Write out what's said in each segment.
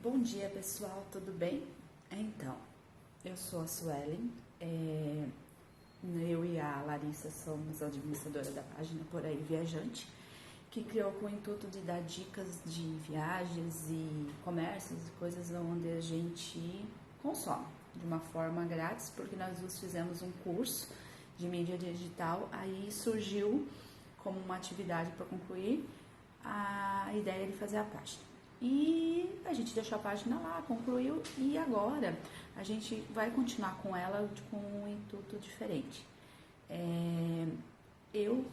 Bom dia, pessoal, tudo bem? Então, eu sou a Suelen, eu e a Larissa somos administradora da página Por Aí Viajante, que criou com o intuito de dar dicas de viagens e comércios e coisas onde a gente consome de uma forma grátis, porque nós duas fizemos um curso de mídia digital, aí surgiu como uma atividade para concluir a ideia de fazer a página. E a gente deixou a página lá, concluiu, e agora a gente vai continuar com ela com um intuito diferente. Eu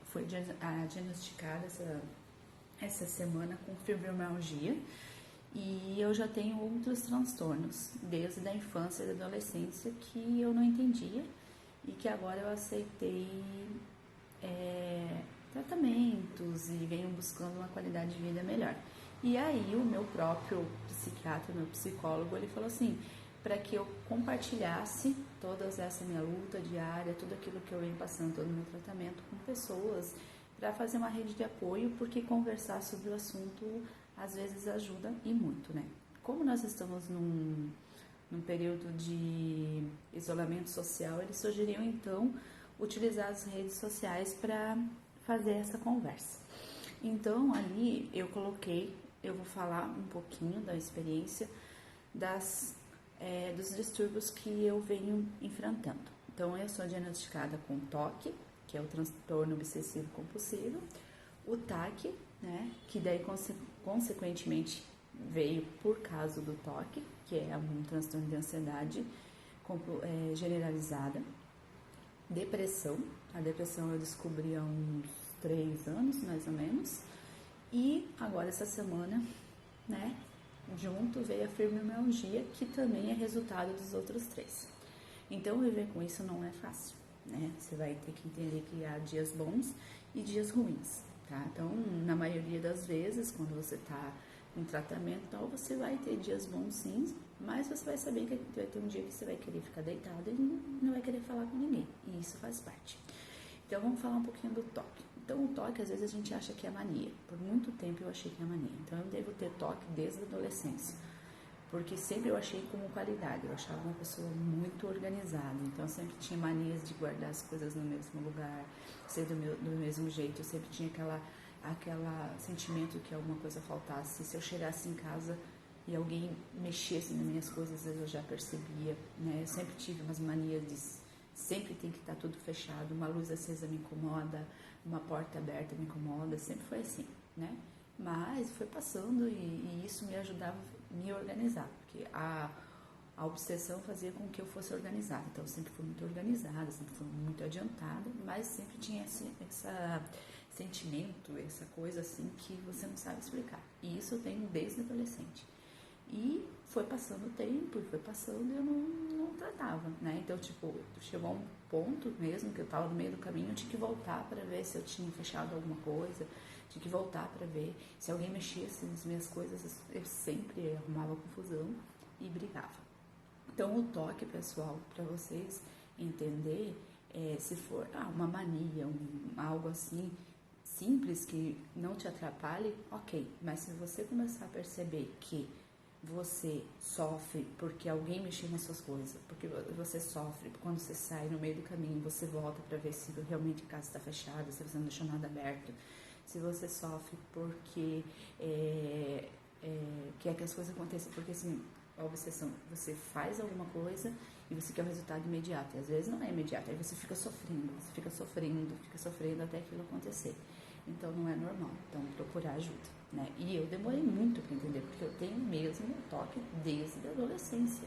fui diagnosticada essa semana com fibromialgia e eu já tenho outros transtornos desde a infância e da adolescência que eu não entendia e que agora eu aceitei tratamentos e venho buscando uma qualidade de vida melhor. E aí o meu próprio psiquiatra, meu psicólogo, ele falou assim, para que eu compartilhasse toda essa minha luta diária, tudo aquilo que eu venho passando, todo o meu tratamento com pessoas, para fazer uma rede de apoio, porque conversar sobre o assunto às vezes ajuda e muito, né? Como nós estamos num período de isolamento social, eles sugeriram então utilizar as redes sociais para fazer essa conversa. Então ali eu vou falar um pouquinho da experiência dos distúrbios que eu venho enfrentando. Então eu sou diagnosticada com TOC, que é o transtorno obsessivo compulsivo, o TAC, né, que daí consequentemente veio por causa do TOC, que é um transtorno de ansiedade generalizada, depressão. A depressão eu descobri há uns 3 anos, mais ou menos. E agora, essa semana, né, junto veio a fibromialgia, que também é resultado dos outros 3. Então, viver com isso não é fácil, né? Você vai ter que entender que há dias bons e dias ruins, tá? Então, na maioria das vezes, quando você tá em tratamento, então, você vai ter dias bons sim, mas você vai saber que vai ter um dia que você vai querer ficar deitado e não vai querer falar com ninguém, e isso faz parte. Então, vamos falar um pouquinho do toque. Então, o toque, às vezes, a gente acha que é mania. Por muito tempo eu achei que é mania. Então, eu devo ter toque desde a adolescência, porque sempre eu achei como qualidade. Eu achava uma pessoa muito organizada. Então, eu sempre tinha manias de guardar as coisas no mesmo lugar, ser do mesmo jeito. Eu sempre tinha aquela sentimento que alguma coisa faltasse. Se eu chegasse em casa e alguém mexesse nas minhas coisas, eu já percebia, né? Eu sempre tive umas manias de sempre tem que estar tudo fechado, uma luz acesa me incomoda, uma porta aberta me incomoda, sempre foi assim, né? Mas foi passando e isso me ajudava a me organizar, porque a obsessão fazia com que eu fosse organizada. Então, eu sempre fui muito organizada, sempre fui muito adiantada, mas sempre tinha esse sentimento, essa coisa assim que você não sabe explicar. E isso eu tenho desde adolescente. E foi passando o tempo, e foi passando e eu não tratava, né? Então, tipo, chegou a um ponto mesmo que eu tava no meio do caminho, eu tinha que voltar para ver se eu tinha fechado alguma coisa, tinha que voltar para ver se alguém mexia nas minhas coisas, eu sempre arrumava confusão e brigava. Então, o toque, pessoal, para vocês entender, se for uma mania, algo assim simples que não te atrapalhe, ok. Mas se você começar a perceber que você sofre porque alguém mexeu nas suas coisas, porque você sofre quando você sai no meio do caminho, você volta para ver se realmente a casa está fechada, se você não deixou nada aberto, se você sofre porque quer que as coisas aconteçam, porque assim, a obsessão, você faz alguma coisa e você quer o resultado imediato, e às vezes não é imediato, aí você fica sofrendo até aquilo acontecer. Então não é normal, então procurar ajuda, né? E eu demorei muito para entender, porque eu tenho mesmo toque desde a adolescência,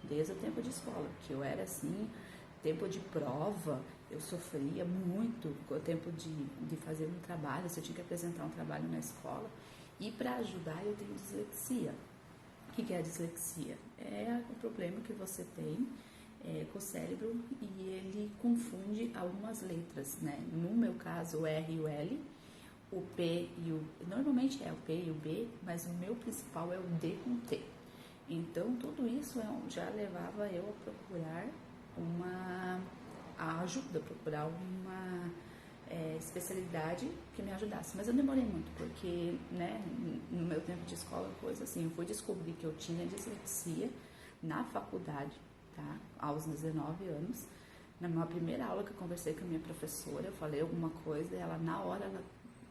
desde o tempo de escola, que eu era assim, tempo de prova, eu sofria muito com o tempo de fazer um trabalho, se eu tinha que apresentar um trabalho na escola, e para ajudar eu tenho dislexia. O que é a dislexia? É o problema que você tem com o cérebro e ele confunde algumas letras, né? No meu caso, o R e o L, o P e o... Normalmente é o P e o B, mas o meu principal é o D com T. Então, tudo isso já levava eu a procurar a ajuda, procurar uma especialidade que me ajudasse. Mas eu demorei muito, porque, né, no meu tempo de escola, coisa assim. Eu fui descobrir que eu tinha dislexia na faculdade, tá? Aos 19 anos. Na minha primeira aula que eu conversei com a minha professora, eu falei alguma coisa, e ela na hora ela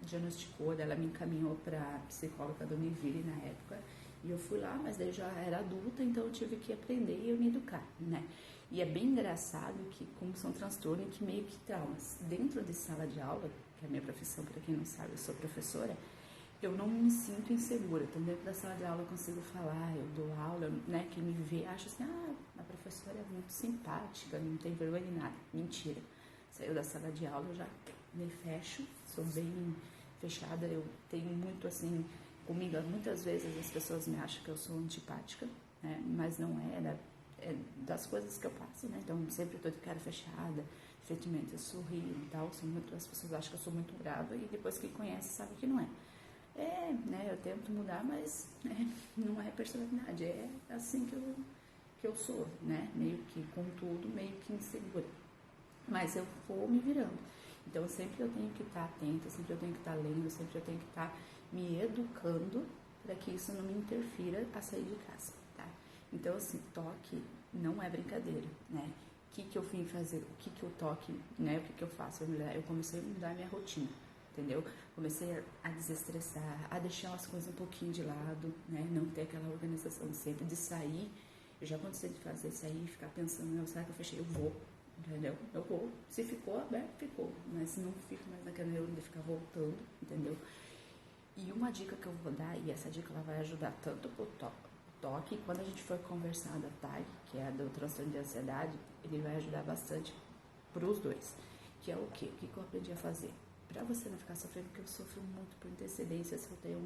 diagnosticou, ela me encaminhou para psicóloga do Univille na época, e eu fui lá, mas daí eu já era adulta, então eu tive que aprender e eu me educar, né? E é bem engraçado que, como são transtornos que meio que traumas, dentro de sala de aula, que é a minha profissão, para quem não sabe, eu sou professora, eu não me sinto insegura. Então, dentro da sala de aula eu consigo falar, eu dou aula, né? Quem me vê acha assim, a professora é muito simpática, não tem vergonha de nada. Mentira. Saiu da sala de aula, eu já me fecho, sou bem fechada, eu tenho muito assim, comigo, muitas vezes as pessoas me acham que eu sou antipática, né? Mas não é, é das coisas que eu passo, né? Então, sempre estou de cara fechada, efetivamente eu sorrio e tal, as pessoas acham que eu sou muito brava e depois que conhece sabe que não é. Né, eu tento mudar, mas não é personalidade, é assim que eu sou, né, meio que com tudo, meio que insegura, mas eu vou me virando, então sempre eu tenho que estar atenta, sempre eu tenho que estar lendo, sempre eu tenho que estar me educando para que isso não me interfira a sair de casa, tá? Então assim, toque não é brincadeira, né, o que eu vim fazer, o que o toque, né, o que eu faço, eu comecei a mudar a minha rotina, entendeu? Comecei a desestressar, a deixar as coisas um pouquinho de lado, né? Não ter aquela organização sempre de sair. Eu já cansei de fazer sair e ficar pensando, não, será que eu fechei? Eu vou, entendeu? Eu vou. Se ficou aberto, ficou. Mas se não fico mais naquela neurona de ficar voltando, entendeu? E uma dica que eu vou dar, e essa dica ela vai ajudar tanto pro toque, quando a gente for conversar da TAG, que é a do transtorno de ansiedade, ele vai ajudar bastante pros dois. Que é o quê? O que eu aprendi a fazer? Pra você não ficar sofrendo, porque eu sofro muito por antecedência, se eu tenho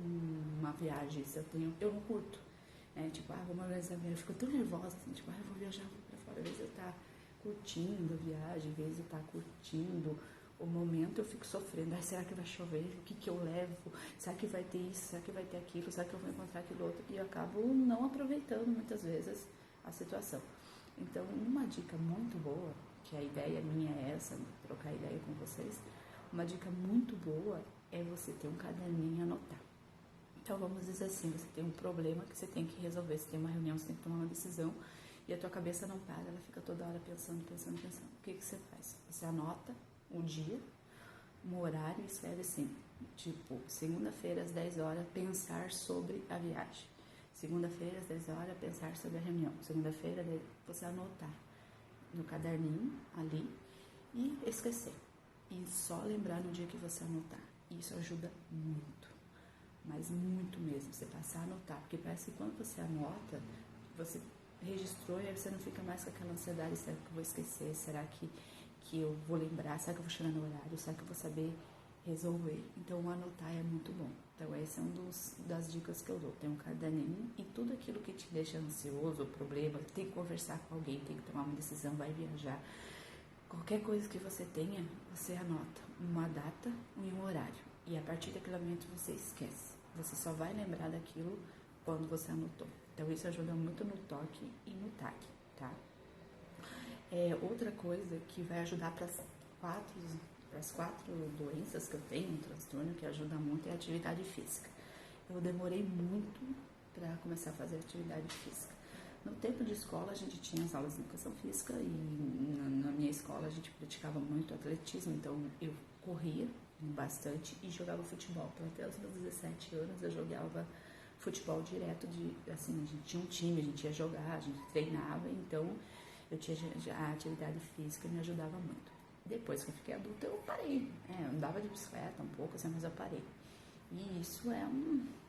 uma viagem, eu não curto, né, tipo, vamos organizar a viagem, eu fico tão nervosa, assim, tipo, eu vou viajar, vou pra fora, às vezes eu tá curtindo a viagem, às vezes eu tá curtindo o momento, eu fico sofrendo, será que vai chover, o que eu levo, será que vai ter isso, será que vai ter aquilo, será que eu vou encontrar aquilo outro, e eu acabo não aproveitando muitas vezes a situação. Então, uma dica muito boa, que a ideia minha é essa, trocar ideia com vocês, uma dica muito boa é você ter um caderninho e anotar. Então, vamos dizer assim, você tem um problema que você tem que resolver, você tem uma reunião, você tem que tomar uma decisão e a tua cabeça não para, ela fica toda hora pensando. O que você faz? Você anota o dia, um horário e escreve assim, tipo, segunda-feira às 10 horas, pensar sobre a viagem. Segunda-feira às 10 horas, pensar sobre a reunião. Segunda-feira, você anotar no caderninho ali e esquecer. E só lembrar no dia que você anotar. Isso ajuda muito, mas muito mesmo, você passar a anotar, porque parece que quando você anota, você registrou e aí você não fica mais com aquela ansiedade, será que eu vou esquecer, será que eu vou lembrar, será que eu vou chegar no horário, será que eu vou saber resolver? Então, anotar é muito bom. Então, essa é uma das dicas que eu dou. Tem um caderninho e tudo aquilo que te deixa ansioso, problema, tem que conversar com alguém, tem que tomar uma decisão, vai viajar. Qualquer coisa que você tenha, você anota uma data e um horário. E a partir daquele momento você esquece. Você só vai lembrar daquilo quando você anotou. Então isso ajuda muito no toque e no TAG, tá? Outra coisa que vai ajudar para as quatro doenças que eu tenho, um transtorno que ajuda muito, é a atividade física. Eu demorei muito para começar a fazer atividade física. No tempo de escola, a gente tinha as aulas de educação física e na minha escola a gente praticava muito atletismo, então eu corria bastante e jogava futebol. Então, até os meus 17 anos eu jogava futebol direto, assim, a gente tinha um time, a gente ia jogar, a gente treinava, então eu tinha a atividade física me ajudava muito. Depois que eu fiquei adulta, eu parei, eu andava de bicicleta um pouco, assim, mas eu parei. E isso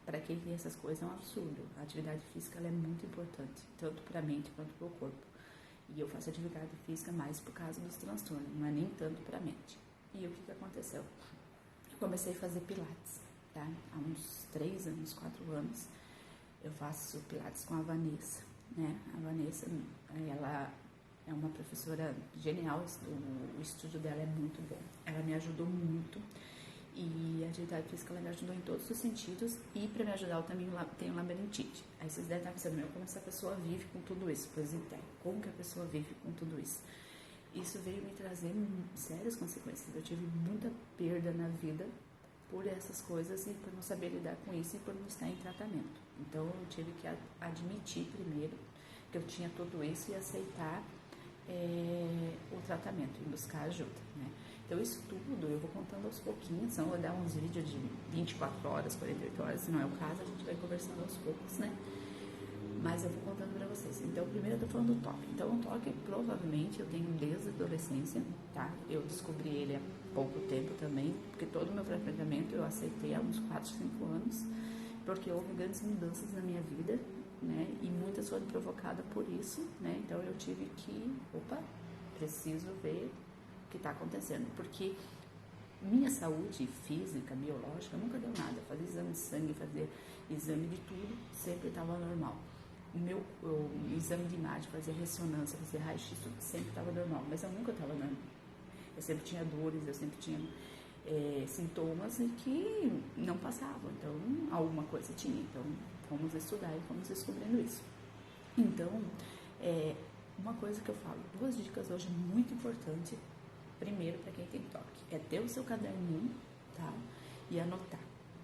para quem tem essas coisas, é um absurdo. A atividade física ela é muito importante, tanto para a mente quanto para o corpo. E eu faço atividade física mais por causa dos transtornos, não é nem tanto para a mente. E o que aconteceu? Eu comecei a fazer pilates, tá? Há uns 3 anos, 4 anos, eu faço pilates com a Vanessa, né? A Vanessa, ela é uma professora genial, o estúdio dela é muito bom. Ela me ajudou muito. E a atividade física ela me ajudou em todos os sentidos. E para me ajudar eu também tenho labirintite. Aí vocês devem estar pensando, como essa pessoa vive com tudo isso? Pois então, como que a pessoa vive com tudo isso? Isso veio me trazer sérias consequências. Eu tive muita perda na vida por essas coisas e por não saber lidar com isso e por não estar em tratamento. Então eu tive que admitir primeiro que eu tinha tudo isso e aceitar o tratamento e buscar ajuda, né? Então isso tudo eu vou contando aos pouquinhos, não vou dar uns vídeos de 24 horas, 48 horas, se não é o caso, a gente vai conversando aos poucos, né? Mas eu vou contando pra vocês. Então, primeiro eu tô falando do toque. Então, o toque, provavelmente, eu tenho desde a adolescência, tá? Eu descobri ele há pouco tempo também, porque todo o meu tratamento eu aceitei há uns 4, 5 anos, porque houve grandes mudanças na minha vida, né? E muitas foram provocadas por isso, né? Então, eu tive que, preciso ver o que tá acontecendo, porque minha saúde física, biológica, nunca deu nada. Fazer exame de sangue, fazer exame de tudo, sempre estava normal. O exame de imagem, fazer ressonância, fazer raio-x, tudo sempre estava normal, mas eu nunca estava normal. Eu sempre tinha dores, eu sempre tinha sintomas e que não passavam, então alguma coisa tinha. Então fomos estudar e fomos descobrindo isso. Então, uma coisa que eu falo, 2 dicas hoje muito importantes. Primeiro, para quem tem toque, é ter o seu caderninho, tá? E anotar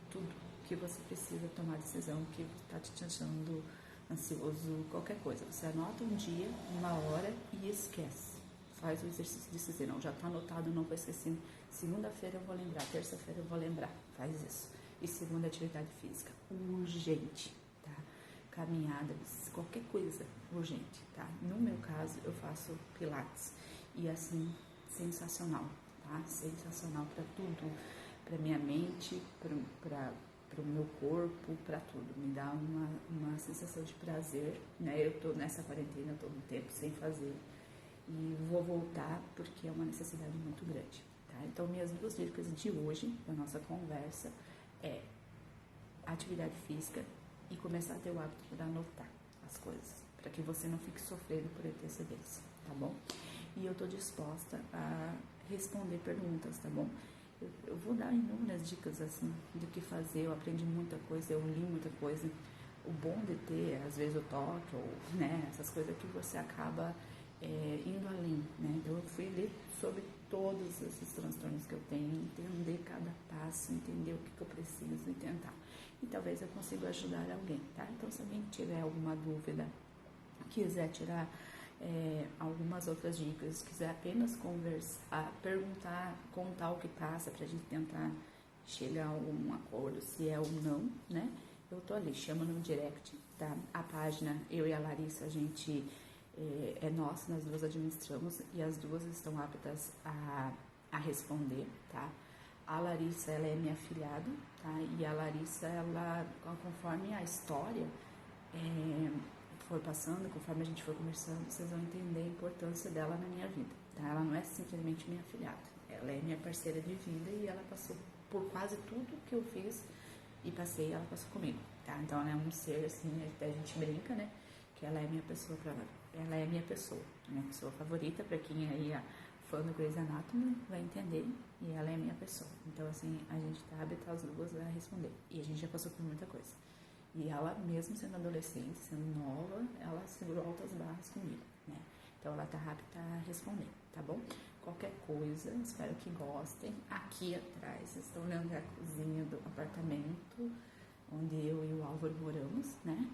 tudo que você precisa tomar decisão, que está te deixando ansioso, qualquer coisa. Você anota um dia, uma hora e esquece. Faz o exercício de dizer, não, já está anotado, não vou esquecer. Segunda-feira eu vou lembrar, terça-feira eu vou lembrar. Faz isso. E segunda, atividade física. Urgente, tá? Caminhada, qualquer coisa, urgente, tá? No meu caso, eu faço pilates. E assim, sensacional, tá? Sensacional para tudo, para minha mente, para o meu corpo, para tudo. Me dá uma sensação de prazer, né? Eu tô nessa quarentena todo o tempo sem fazer e vou voltar porque é uma necessidade muito grande, tá? Então, minhas 2 dicas de hoje, da nossa conversa, é atividade física e começar a ter o hábito de anotar as coisas, para que você não fique sofrendo por antecedência, tá bom? E eu tô disposta a responder perguntas, tá bom? Eu vou dar inúmeras dicas, assim, do que fazer. Eu aprendi muita coisa, eu li muita coisa. O bom de ter, às vezes, o toque, ou, né, essas coisas que você acaba indo além, né? Então, eu fui ler sobre todos esses transtornos que eu tenho, entender cada passo, entender o que eu preciso e tentar. E talvez eu consiga ajudar alguém, tá? Então, se alguém tiver alguma dúvida, quiser tirar algumas outras dicas, quiser apenas conversar, perguntar, contar o que passa pra gente tentar chegar a um acordo, se é ou não, né? Eu tô ali, chama no direct, tá? A página, eu e a Larissa, a gente é nossa, nós 2 administramos e as 2 estão aptas a responder, tá? A Larissa, ela é minha afilhada, tá? E a Larissa, ela, conforme a história for passando, conforme a gente for conversando, vocês vão entender a importância dela na minha vida, tá? Ela não é simplesmente minha afilhada, ela é minha parceira de vida e ela passou por quase tudo que eu fiz e passei, ela passou comigo, tá? Então ela é um ser, assim, até a gente brinca, né? Que ela é minha pessoa, ela é minha pessoa favorita, pra quem aí é fã do Grey's Anatomy vai entender, e ela é minha pessoa. Então, assim, a gente tá apta as 2 a responder, e a gente já passou por muita coisa. E ela, mesmo sendo adolescente, sendo nova, ela segurou altas barras comigo, né? Então, ela tá apta a responder, tá bom? Qualquer coisa, espero que gostem. Aqui atrás, vocês estão olhando a cozinha do apartamento onde eu e o Álvaro moramos, né?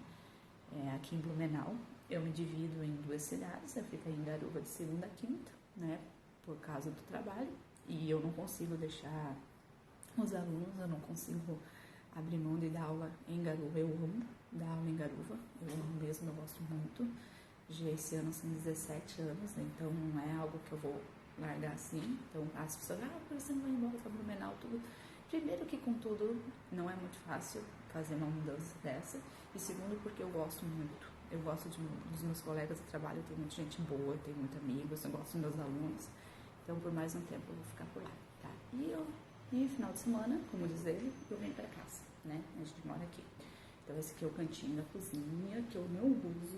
Aqui em Blumenau. Eu me divido em 2 cidades, eu fico em Garuva de segunda a quinta, né? Por causa do trabalho. E eu não consigo deixar os alunos, eu não consigo abrir mão de dar aula em Garuva. Eu amo dar aula em Garuva, eu amo mesmo, eu gosto muito. Já esse ano são 17 anos, né? Então não é algo que eu vou largar assim. Então as pessoas, por que você não vai embora para Blumenau, tudo. Primeiro que com tudo não é muito fácil fazer uma mudança dessa. E segundo porque eu gosto muito. Eu gosto dos meus colegas de trabalho, eu tenho muita gente boa, tenho muitos amigos, eu gosto dos meus alunos. Então por mais um tempo eu vou ficar por lá, tá? E final de semana, como diz ele, eu venho para casa, né? A gente mora aqui. Então esse aqui é o cantinho da cozinha, que eu não uso.